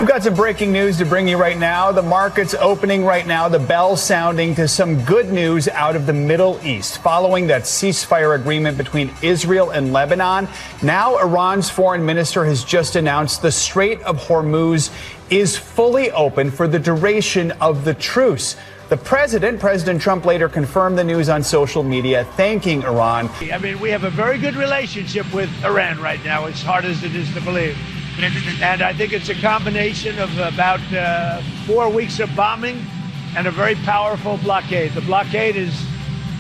We've got some breaking news to bring you right now. The market's opening right now, the bell sounding to some good news out of the Middle East. Following that ceasefire agreement between Israel and Lebanon, now Iran's foreign minister has just announced the Strait of Hormuz is fully open for the duration of the truce. The President Trump, later confirmed the news on social media, thanking Iran. I mean, we have a very good relationship with Iran right now, as hard as it is to believe. And I think it's a combination of about 4 weeks of bombing and a very powerful blockade. The blockade is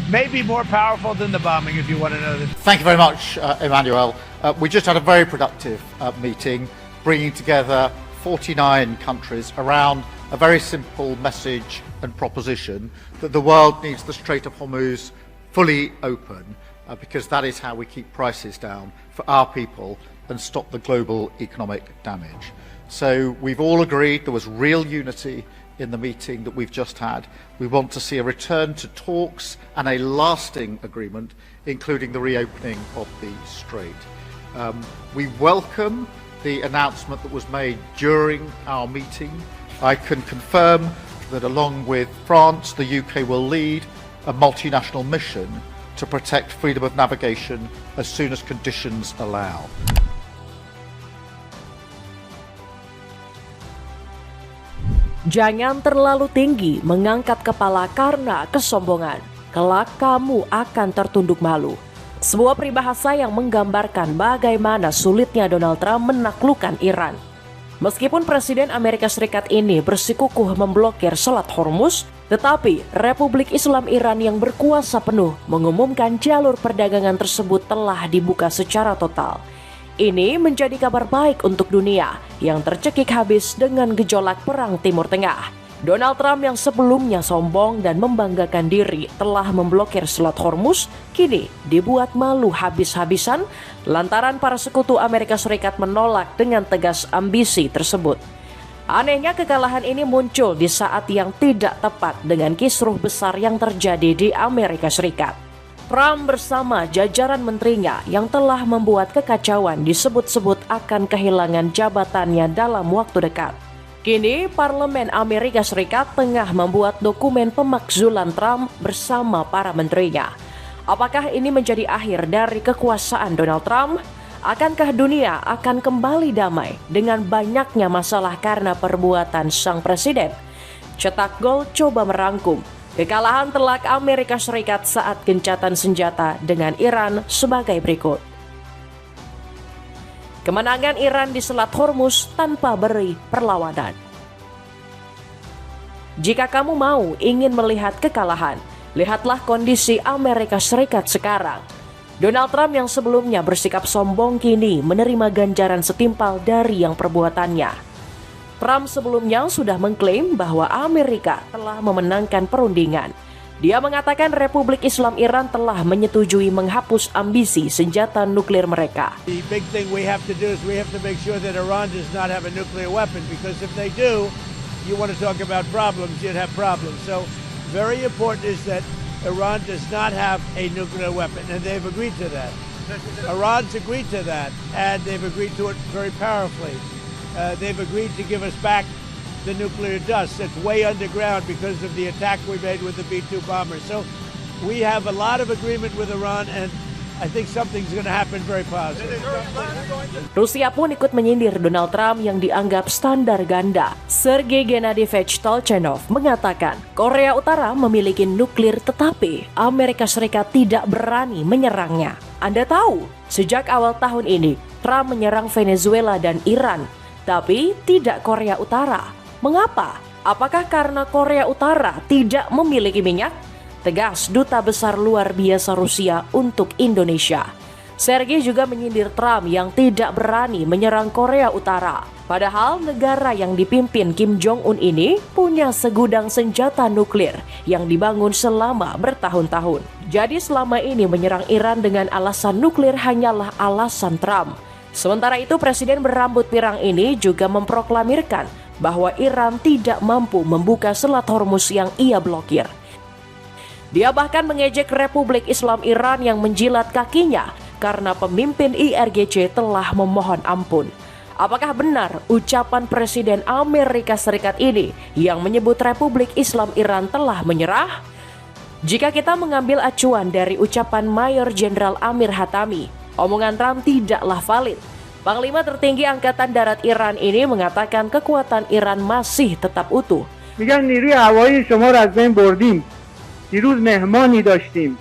maybe more powerful than the bombing, if you want to know this. Thank you very much, Emmanuel. We just had a very productive meeting, bringing together 49 countries around a very simple message and proposition that the world needs the Strait of Hormuz fully open because that is how we keep prices down for our people and stop the global economic damage. So we've all agreed, there was real unity in the meeting that we've just had. We want to see a return to talks and a lasting agreement, including the reopening of the strait. We welcome the announcement that was made during our meeting. I can confirm that along with France, the UK will lead a multinational mission to protect freedom of navigation as soon as conditions allow. Jangan terlalu tinggi mengangkat kepala karena kesombongan. Kelak kamu akan tertunduk malu. Sebuah peribahasa yang menggambarkan bagaimana sulitnya Donald Trump menaklukkan Iran. Meskipun Presiden Amerika Serikat ini bersikukuh memblokir Selat Hormuz, tetapi Republik Islam Iran yang berkuasa penuh mengumumkan jalur perdagangan tersebut telah dibuka secara total. Ini menjadi kabar baik untuk dunia yang tercekik habis dengan gejolak perang Timur Tengah. Donald Trump yang sebelumnya sombong dan membanggakan diri telah memblokir Selat Hormuz, kini dibuat malu habis-habisan lantaran para sekutu Amerika Serikat menolak dengan tegas ambisi tersebut. Anehnya kekalahan ini muncul di saat yang tidak tepat dengan kisruh besar yang terjadi di Amerika Serikat. Trump bersama jajaran menterinya yang telah membuat kekacauan disebut-sebut akan kehilangan jabatannya dalam waktu dekat. Kini Parlemen Amerika Serikat tengah membuat dokumen pemakzulan Trump bersama para menterinya. Apakah ini menjadi akhir dari kekuasaan Donald Trump? Akankah dunia akan kembali damai dengan banyaknya masalah karena perbuatan sang presiden? Cetak Gol coba merangkum kekalahan telak Amerika Serikat saat gencatan senjata dengan Iran sebagai berikut. Kemenangan Iran di Selat Hormuz tanpa beri perlawanan. Jika kamu ingin melihat kekalahan, lihatlah kondisi Amerika Serikat sekarang. Donald Trump yang sebelumnya bersikap sombong kini menerima ganjaran setimpal dari yang perbuatannya. Trump sebelumnya sudah mengklaim bahwa Amerika telah memenangkan perundingan. Dia mengatakan Republik Islam Iran telah menyetujui menghapus ambisi senjata nuklir mereka. The big thing we have to do is we have to make sure that Iran does not have a nuclear weapon, because if they do, you want to talk about problems, you'd have problems. So very important is that Iran does not have a nuclear weapon, and they've agreed to that. Iran's agreed to that, and they've agreed to it very powerfully. They've agreed to give us back the nuclear dust that's way underground because of the attack we made with the B-2 bombers. So we have a lot of agreement with Iran, and I think something's going to happen very positive. Rusia pun ikut menyindir Donald Trump yang dianggap standar ganda. Sergei Gennadievich Tolchenov mengatakan Korea Utara memiliki nuklir tetapi Amerika Serikat tidak berani menyerangnya. Anda tahu, sejak awal tahun ini Trump menyerang Venezuela dan Iran, tapi tidak Korea Utara. Mengapa? Apakah karena Korea Utara tidak memiliki minyak? Tegas Duta Besar Luar Biasa Rusia untuk Indonesia. Sergei juga menyindir Trump yang tidak berani menyerang Korea Utara. Padahal negara yang dipimpin Kim Jong-un ini punya segudang senjata nuklir yang dibangun selama bertahun-tahun. Jadi selama ini menyerang Iran dengan alasan nuklir hanyalah alasan Trump. Sementara itu Presiden berambut pirang ini juga memproklamirkan bahwa Iran tidak mampu membuka Selat Hormuz yang ia blokir. Dia bahkan mengejek Republik Islam Iran yang menjilat kakinya karena pemimpin IRGC telah memohon ampun. Apakah benar ucapan Presiden Amerika Serikat ini yang menyebut Republik Islam Iran telah menyerah? Jika kita mengambil acuan dari ucapan Mayor Jenderal Amir Hatami, omongan Trump tidaklah valid. Panglima tertinggi Angkatan Darat Iran ini mengatakan kekuatan Iran masih tetap utuh. میگن نیروی هوایی شما رو از بین بردیم. دیروز مهمانی داشتیم.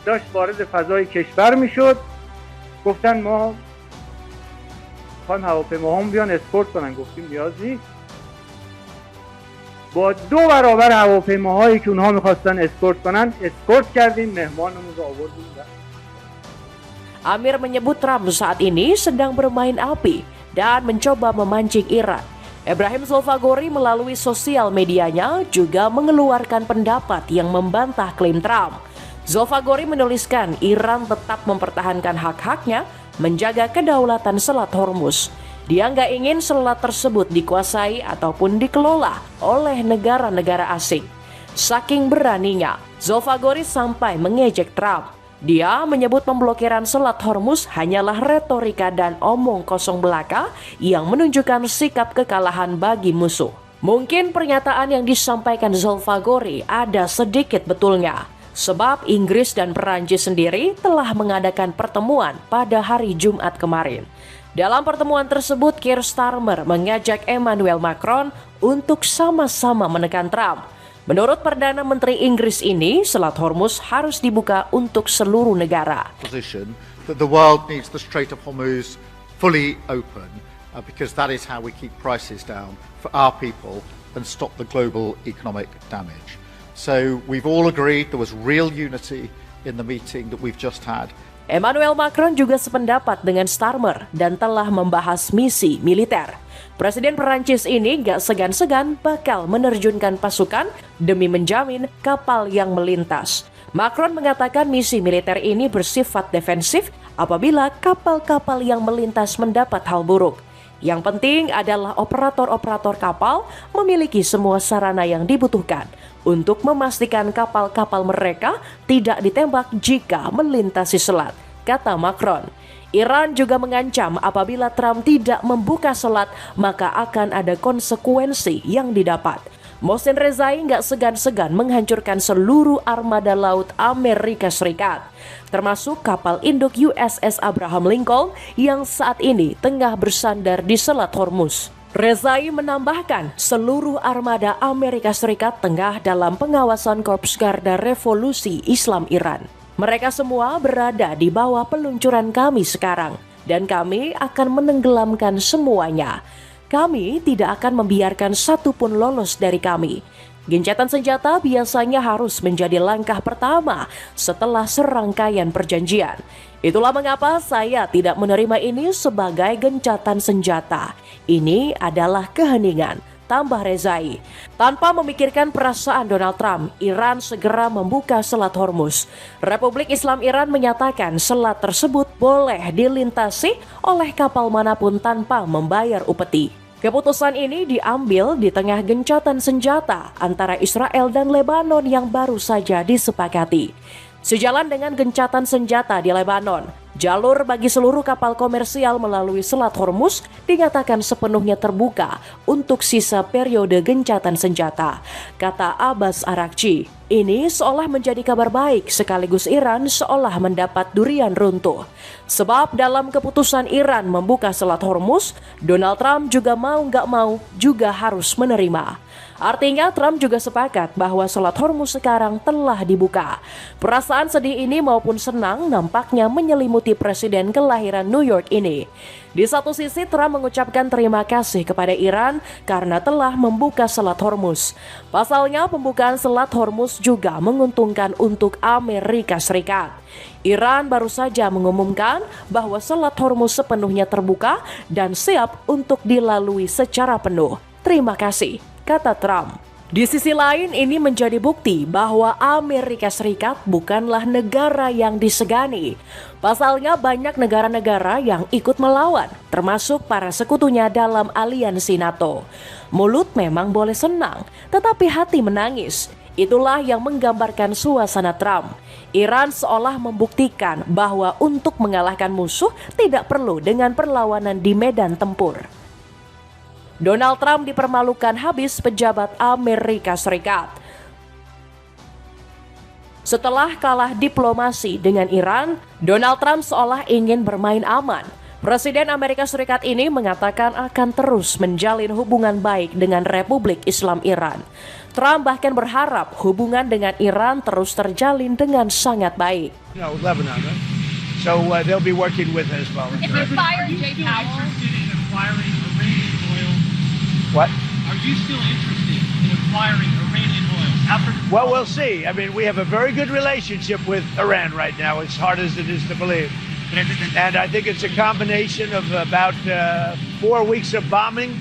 داشت وارد فضای کشور میشد. گفتن ما میخوایم هواپیماهام بیان اسکورت کنن. گفتیم نیاز نیست. با 2 برابر هواپیماهایی که اونها میخواستن اسکورت کنن اسکورت کردیم مهمانمون رو آوردیم. Amir menyebut Trump saat ini sedang bermain api dan mencoba memancing Iran. Ibrahim Zulfagori melalui sosial medianya juga mengeluarkan pendapat yang membantah klaim Trump. Zulfagori menuliskan Iran tetap mempertahankan hak-haknya menjaga kedaulatan Selat Hormuz. Dia nggak ingin selat tersebut dikuasai ataupun dikelola oleh negara-negara asing. Saking beraninya, Zulfagori sampai mengejek Trump. Dia menyebut pemblokiran Selat Hormuz hanyalah retorika dan omong kosong belaka yang menunjukkan sikap kekalahan bagi musuh. Mungkin pernyataan yang disampaikan Zulfagori ada sedikit betulnya, sebab Inggris dan Perancis sendiri telah mengadakan pertemuan pada hari Jumat kemarin. Dalam pertemuan tersebut, Keir Starmer mengajak Emmanuel Macron untuk sama-sama menekan Trump. Menurut Perdana Menteri Inggris ini, Selat Hormuz harus dibuka untuk seluruh negara. Position that the world needs the Strait of Hormuz fully open because that is how we keep prices down for our people and stop the global economic damage. So we've all agreed there was real unity in the meeting that we've just had. Emmanuel Macron juga sependapat dengan Starmer dan telah membahas misi militer. Presiden Perancis ini gak segan-segan bakal menerjunkan pasukan demi menjamin kapal yang melintas. Macron mengatakan misi militer ini bersifat defensif apabila kapal-kapal yang melintas mendapat hal buruk. Yang penting adalah operator-operator kapal memiliki semua sarana yang dibutuhkan untuk memastikan kapal-kapal mereka tidak ditembak jika melintasi selat, kata Macron. Iran juga mengancam apabila Trump tidak membuka selat, maka akan ada konsekuensi yang didapat. Mohsen Rezai nggak segan-segan menghancurkan seluruh armada laut Amerika Serikat, termasuk kapal induk USS Abraham Lincoln yang saat ini tengah bersandar di Selat Hormuz. Rezai menambahkan seluruh armada Amerika Serikat tengah dalam pengawasan Korps Garda Revolusi Islam Iran. Mereka semua berada di bawah peluncuran kami sekarang, dan kami akan menenggelamkan semuanya. Kami tidak akan membiarkan satu pun lolos dari kami. Gencatan senjata biasanya harus menjadi langkah pertama setelah serangkaian perjanjian. Itulah mengapa saya tidak menerima ini sebagai gencatan senjata. Ini adalah keheningan, tambah Rezai. Tanpa memikirkan perasaan Donald Trump, Iran segera membuka Selat Hormuz. Republik Islam Iran menyatakan selat tersebut boleh dilintasi oleh kapal manapun tanpa membayar upeti. Keputusan ini diambil di tengah gencatan senjata antara Israel dan Lebanon yang baru saja disepakati. Sejalan dengan gencatan senjata di Lebanon, jalur bagi seluruh kapal komersial melalui Selat Hormuz dinyatakan sepenuhnya terbuka untuk sisa periode gencatan senjata, kata Abbas Araghchi. Ini seolah menjadi kabar baik sekaligus Iran seolah mendapat durian runtuh. Sebab dalam keputusan Iran membuka Selat Hormuz, Donald Trump juga mau nggak mau juga harus menerima. Artinya Trump juga sepakat bahwa Selat Hormuz sekarang telah dibuka. Perasaan sedih ini maupun senang nampaknya menyelimuti presiden kelahiran New York ini. Di satu sisi Trump mengucapkan terima kasih kepada Iran karena telah membuka Selat Hormuz. Pasalnya pembukaan Selat Hormuz juga menguntungkan untuk Amerika Serikat. Iran baru saja mengumumkan bahwa Selat Hormuz sepenuhnya terbuka dan siap untuk dilalui secara penuh. Terima kasih, kata Trump. Di sisi lain, ini menjadi bukti bahwa Amerika Serikat bukanlah negara yang disegani. Pasalnya banyak negara-negara yang ikut melawan, termasuk para sekutunya dalam aliansi NATO. Mulut memang boleh senang, tetapi hati menangis. Itulah yang menggambarkan suasana Trump. Iran seolah membuktikan bahwa untuk mengalahkan musuh tidak perlu dengan perlawanan di medan tempur. Donald Trump dipermalukan habis pejabat Amerika Serikat. Setelah kalah diplomasi dengan Iran, Donald Trump seolah ingin bermain aman. Presiden Amerika Serikat ini mengatakan akan terus menjalin hubungan baik dengan Republik Islam Iran. Trump bahkan berharap hubungan dengan Iran terus terjalin dengan sangat baik. Lebanon, right? So they'll be working with Hezbollah. If you fire Jay Powell, interested in acquiring Iranian oil? What? Are you still interested in acquiring Iranian oil? Well, we'll see. I mean, we have a very good relationship with Iran right now, as hard as it is to believe. And I think it's a combination of about 4 weeks of bombing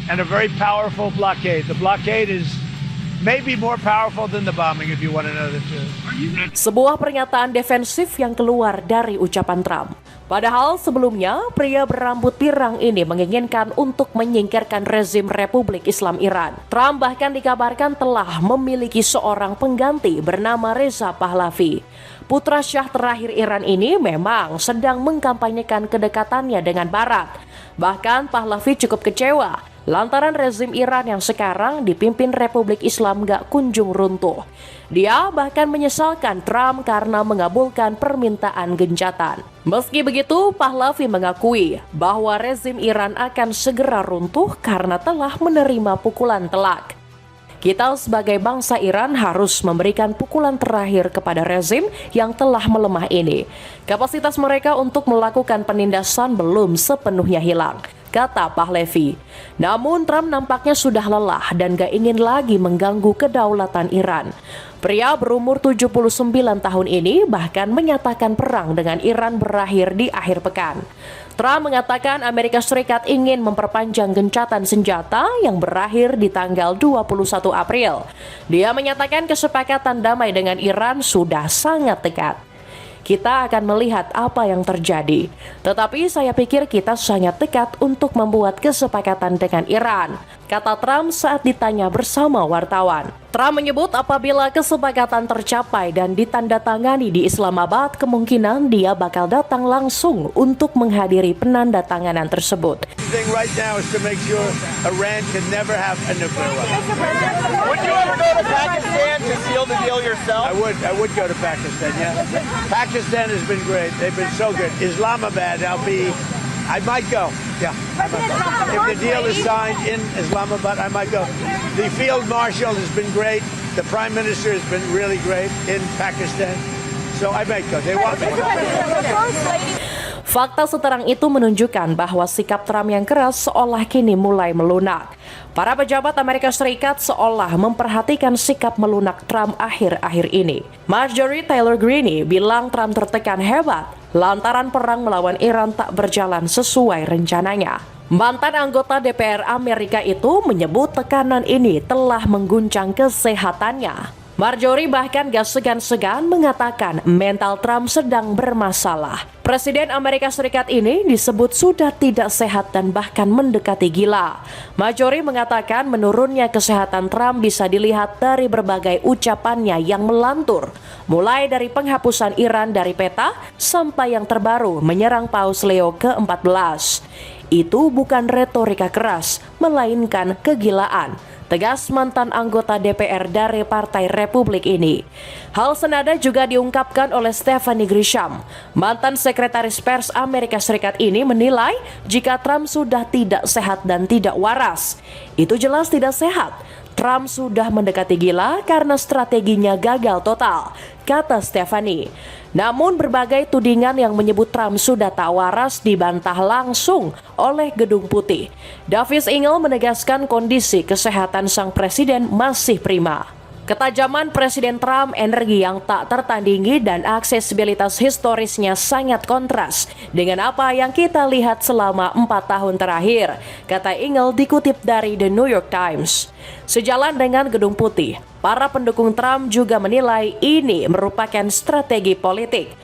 and a very powerful blockade. The blockade is maybe more powerful than the bombing, if you want to know the truth. Sebuah pernyataan defensif yang keluar dari ucapan Trump. Padahal sebelumnya, pria berambut pirang ini menginginkan untuk menyingkirkan rezim Republik Islam Iran. Trump bahkan dikabarkan telah memiliki seorang pengganti bernama Reza Pahlavi. Putra Syah terakhir Iran ini memang sedang mengkampanyekan kedekatannya dengan Barat. Bahkan Pahlavi cukup kecewa lantaran rezim Iran yang sekarang dipimpin Republik Islam gak kunjung runtuh. Dia bahkan menyesalkan Trump karena mengabulkan permintaan gencatan. Meski begitu, Pahlavi mengakui bahwa rezim Iran akan segera runtuh karena telah menerima pukulan telak. Kita sebagai bangsa Iran harus memberikan pukulan terakhir kepada rezim yang telah melemah ini. Kapasitas mereka untuk melakukan penindasan belum sepenuhnya hilang, kata Pahlavi. Namun Trump nampaknya sudah lelah dan gak ingin lagi mengganggu kedaulatan Iran. Pria berumur 79 tahun ini bahkan menyatakan perang dengan Iran berakhir di akhir pekan. Trump mengatakan Amerika Serikat ingin memperpanjang gencatan senjata yang berakhir di tanggal 21 April. Dia menyatakan kesepakatan damai dengan Iran sudah sangat dekat. Kita akan melihat apa yang terjadi. Tetapi saya pikir kita sangat dekat untuk membuat kesepakatan dengan Iran, kata Trump saat ditanya bersama wartawan. Trump menyebut apabila kesepakatan tercapai dan ditandatangani di Islamabad, kemungkinan dia bakal datang langsung untuk menghadiri penandatanganan tersebut. The thing right now is to make sure Iran can never have a nuclear weapon. Would you ever go to Pakistan to seal the deal yourself? I would go to Pakistan, yeah. Pakistan has been great. They've been so good. Islamabad, I might go. Yeah, I might go. If the deal is signed in Islamabad, I might go. The field marshal has been great. The prime minister has been really great in Pakistan. So I might go. They want me. Fakta seterang itu menunjukkan bahwa sikap Trump yang keras seolah kini mulai melunak. Para pejabat Amerika Serikat seolah memperhatikan sikap melunak Trump akhir-akhir ini. Marjorie Taylor Greene bilang Trump tertekan hebat lantaran perang melawan Iran tak berjalan sesuai rencananya. Mantan anggota DPR Amerika itu menyebut tekanan ini telah mengguncang kesehatannya. Marjorie bahkan gak segan-segan mengatakan mental Trump sedang bermasalah. Presiden Amerika Serikat ini disebut sudah tidak sehat dan bahkan mendekati gila. Marjorie mengatakan menurunnya kesehatan Trump bisa dilihat dari berbagai ucapannya yang melantur, mulai dari penghapusan Iran dari peta sampai yang terbaru menyerang Paus Leo ke-14. Itu bukan retorika keras, melainkan kegilaan, tegas mantan anggota DPR dari Partai Republik ini. Hal senada juga diungkapkan oleh Stephanie Grisham. Mantan sekretaris pers Amerika Serikat ini menilai jika Trump sudah tidak sehat dan tidak waras. Itu jelas tidak sehat. Trump sudah mendekati gila karena strateginya gagal total, kata Stephanie. Namun berbagai tudingan yang menyebut Trump sudah tak waras dibantah langsung oleh Gedung Putih. Davis Engel menegaskan kondisi kesehatan sang presiden masih prima. Ketajaman Presiden Trump, energi yang tak tertandingi dan aksesibilitas historisnya sangat kontras dengan apa yang kita lihat selama 4 tahun terakhir, kata Engel dikutip dari The New York Times. Sejalan dengan Gedung Putih, para pendukung Trump juga menilai ini merupakan strategi politik.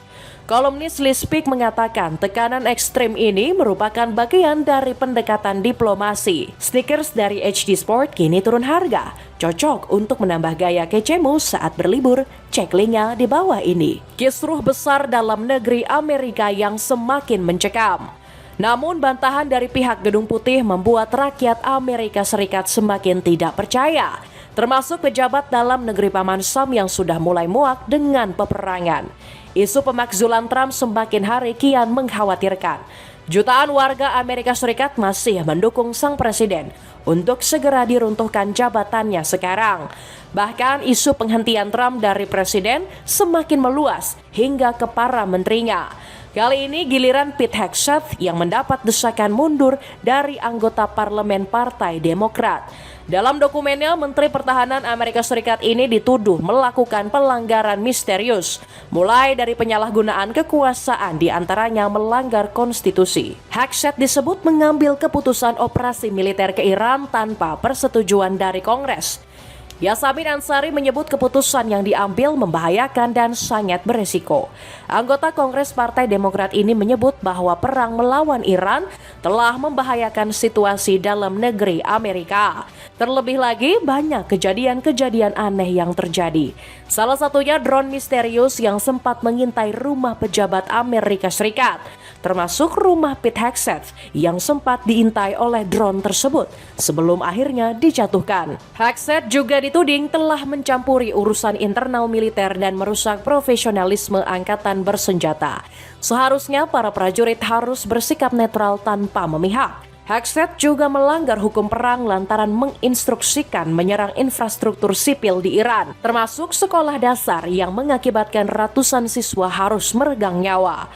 Kolumnis Lispik mengatakan tekanan ekstrim ini merupakan bagian dari pendekatan diplomasi. Sneakers dari HD Sport kini turun harga, cocok untuk menambah gaya kecemu saat berlibur. Cek linknya di bawah ini. Kisruh besar dalam negeri Amerika yang semakin mencekam. Namun bantahan dari pihak Gedung Putih membuat rakyat Amerika Serikat semakin tidak percaya, termasuk pejabat dalam negeri Paman Sam yang sudah mulai muak dengan peperangan. Isu pemakzulan Trump semakin hari kian mengkhawatirkan. Jutaan warga Amerika Serikat masih mendukung sang presiden untuk segera diruntuhkan jabatannya sekarang. Bahkan isu penghentian Trump dari presiden semakin meluas hingga ke para menterinya. Kali ini giliran Pete Hegseth yang mendapat desakan mundur dari anggota parlemen Partai Demokrat. Dalam dokumennya, Menteri Pertahanan Amerika Serikat ini dituduh melakukan pelanggaran misterius, mulai dari penyalahgunaan kekuasaan diantaranya melanggar konstitusi. Hegseth disebut mengambil keputusan operasi militer ke Iran tanpa persetujuan dari Kongres. Yasamin Ansari menyebut keputusan yang diambil membahayakan dan sangat beresiko. Anggota Kongres Partai Demokrat ini menyebut bahwa perang melawan Iran telah membahayakan situasi dalam negeri Amerika. Terlebih lagi, banyak kejadian-kejadian aneh yang terjadi. Salah satunya drone misterius yang sempat mengintai rumah pejabat Amerika Serikat, termasuk rumah Pete Hegseth yang sempat diintai oleh drone tersebut sebelum akhirnya dijatuhkan. Hegseth juga dituding telah mencampuri urusan internal militer dan merusak profesionalisme angkatan bersenjata. Seharusnya para prajurit harus bersikap netral tanpa memihak. Hegseth juga melanggar hukum perang lantaran menginstruksikan menyerang infrastruktur sipil di Iran, termasuk sekolah dasar yang mengakibatkan ratusan siswa harus meregang nyawa.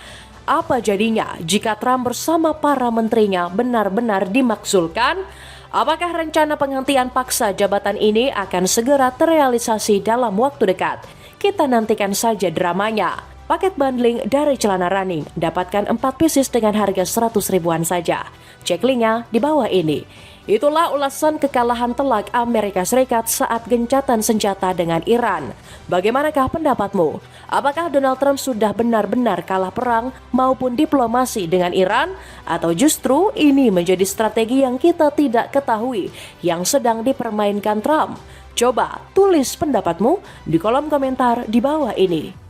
Apa jadinya jika Trump bersama para menterinya benar-benar dimakzulkan? Apakah rencana penghentian paksa jabatan ini akan segera terrealisasi dalam waktu dekat? Kita nantikan saja dramanya. Paket bundling dari celana running, dapatkan 4 pieces dengan harga 100 ribuan saja. Cek linknya di bawah ini. Itulah ulasan kekalahan telak Amerika Serikat saat gencatan senjata dengan Iran. Bagaimanakah pendapatmu? Apakah Donald Trump sudah benar-benar kalah perang maupun diplomasi dengan Iran? Atau justru ini menjadi strategi yang kita tidak ketahui yang sedang dipermainkan Trump? Coba tulis pendapatmu di kolom komentar di bawah ini.